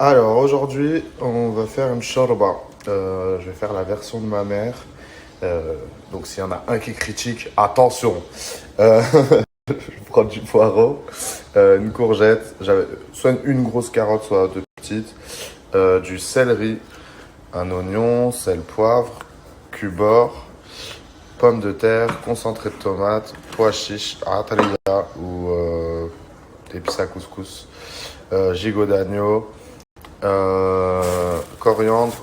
Alors aujourd'hui, on va faire une shorba. Je vais faire la version de ma mère. Donc s'il y en a un qui critique, attention. Euh, je prends du poireau, une courgette, soit une grosse carotte, soit deux petites, du céleri, un oignon, sel, poivre, cubord, pommes de terre, concentré de tomate, pois chiches, atalia ou épices à couscous, gigot d'agneau, coriandre.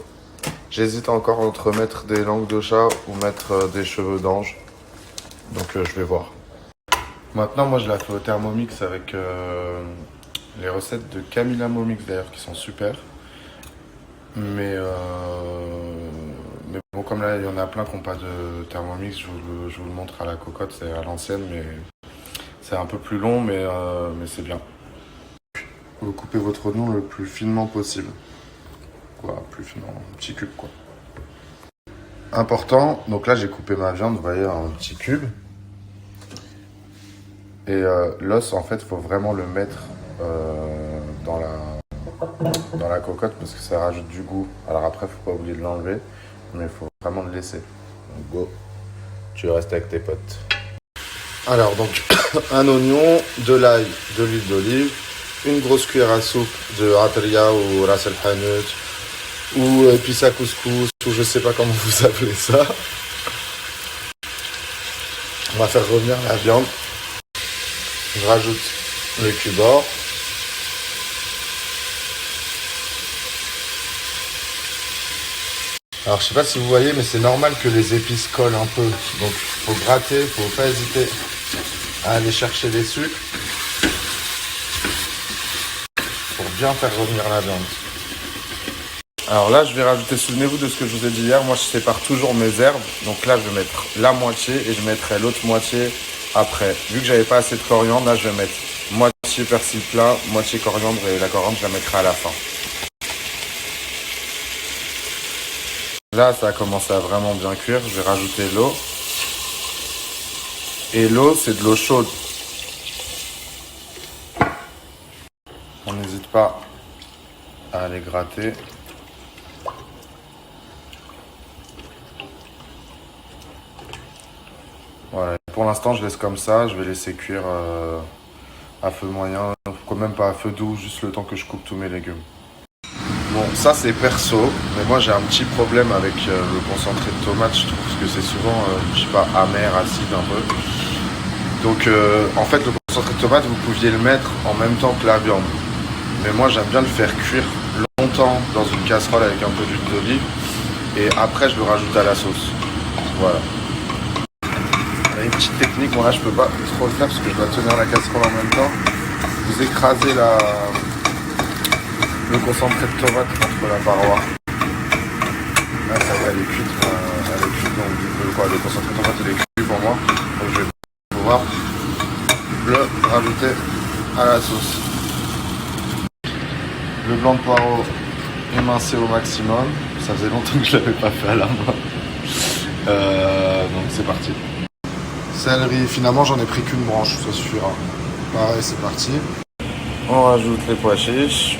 J'hésite encore entre mettre des langues de chat ou mettre des cheveux d'ange. Donc je vais voir. Maintenant, moi je la fais au Thermomix avec les recettes de Camilla Momix d'ailleurs qui sont super. Mais, euh, mais bon, comme là il y en a plein qui n'ont pas de Thermomix, je vous le montre à la cocotte, c'est à l'ancienne, mais c'est un peu plus long, mais c'est bien. Vous coupez votre oignon le plus finement possible. Quoi, plus finement, un petit cube quoi. Important, donc là j'ai coupé ma viande, vous voyez, en petits cubes. Et l'os, en fait, il faut vraiment le mettre dans la cocotte parce que ça rajoute du goût. Alors après, faut pas oublier de l'enlever, mais il faut vraiment le laisser. Donc go, tu restes avec tes potes. Alors donc, un oignon, de l'ail, de l'huile d'olive, une grosse cuillère à soupe de atria ou ras el hanout ou épices à couscous ou je sais pas comment vous appelez ça. On va faire revenir la viande. Je rajoute le cubord. Alors je sais pas si vous voyez, mais c'est normal que les épices collent un peu. Donc faut gratter, faut pas hésiter à aller chercher les sucres pour bien faire revenir la viande. Alors là, je vais rajouter, souvenez-vous de ce que je vous ai dit hier, moi je sépare toujours mes herbes. Donc là, je vais mettre la moitié et je mettrai l'autre moitié après. Vu que j'avais pas assez de coriandre, là je vais mettre moitié persil plat, moitié coriandre et la coriandre, je la mettrai à la fin. Là, ça a commencé à vraiment bien cuire. Je vais rajouter l'eau. Et l'eau, c'est de l'eau chaude. On n'hésite pas à aller gratter. Voilà. Pour l'instant, je laisse comme ça. Je vais laisser cuire à feu moyen. Quand même pas à feu doux, juste le temps que je coupe tous mes légumes. Bon, ça c'est perso, mais moi j'ai un petit problème avec le concentré de tomate. Je trouve que c'est souvent, je sais pas, amer, acide un peu. Donc en fait, le concentré de tomate, vous pouviez le mettre en même temps que la viande. Mais moi j'aime bien le faire cuire longtemps dans une casserole avec un peu d'huile d'olive. Et après, je le rajoute à la sauce. Voilà. Il y a une petite technique, bon là je peux pas trop le faire parce que je dois tenir la casserole en même temps. Vous écrasez le concentré de tomate contre la paroi. Là, ça va, elle est cuite. Donc, quoi, le concentré de tomate, il est cuit pour moi. Donc, je vais pouvoir le rajouter à la sauce. Le blanc de poireau émincé au maximum. Ça faisait longtemps que je ne l'avais pas fait à la main. Donc, c'est parti. Céleri, finalement, j'en ai pris qu'une branche, ça suffira. Pareil, c'est parti. On rajoute les pois chiches.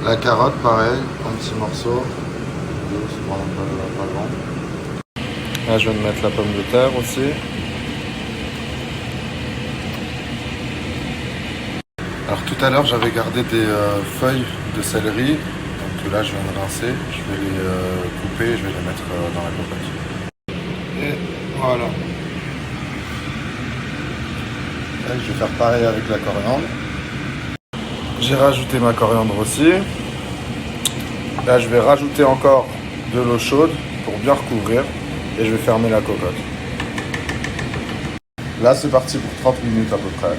La carotte, pareil, en petits morceaux. C'est vraiment pas grand. Là, je vais mettre la pomme de terre aussi. Alors tout à l'heure, j'avais gardé des feuilles de céleri. Donc là, je viens de rincer. Je vais les couper et je vais les mettre dans la cocotte. Et voilà. Là, je vais faire pareil avec la coriandre. J'ai rajouté ma coriandre aussi. Là, je vais rajouter encore de l'eau chaude pour bien recouvrir et je vais fermer la cocotte. Là, c'est parti pour 30 minutes à peu près.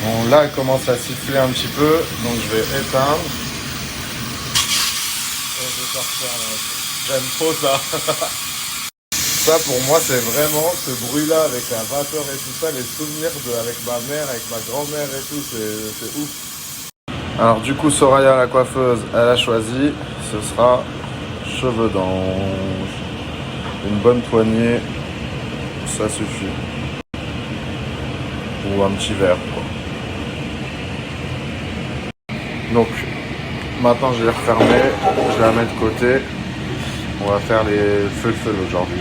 Bon, là, elle commence à siffler un petit peu, donc je vais éteindre. Et je vais sortir. J'aime trop ça. Ça, pour moi, c'est vraiment ce bruit-là avec la vapeur et tout ça, les souvenirs avec ma mère, avec ma grand-mère et tout, c'est ouf. Alors du coup, Soraya, la coiffeuse, elle a choisi, ce sera cheveux d'ange. Une bonne poignée, ça suffit. Ou un petit verre, quoi. Donc maintenant je vais refermer, je vais la mettre de côté. On va faire les feux aujourd'hui.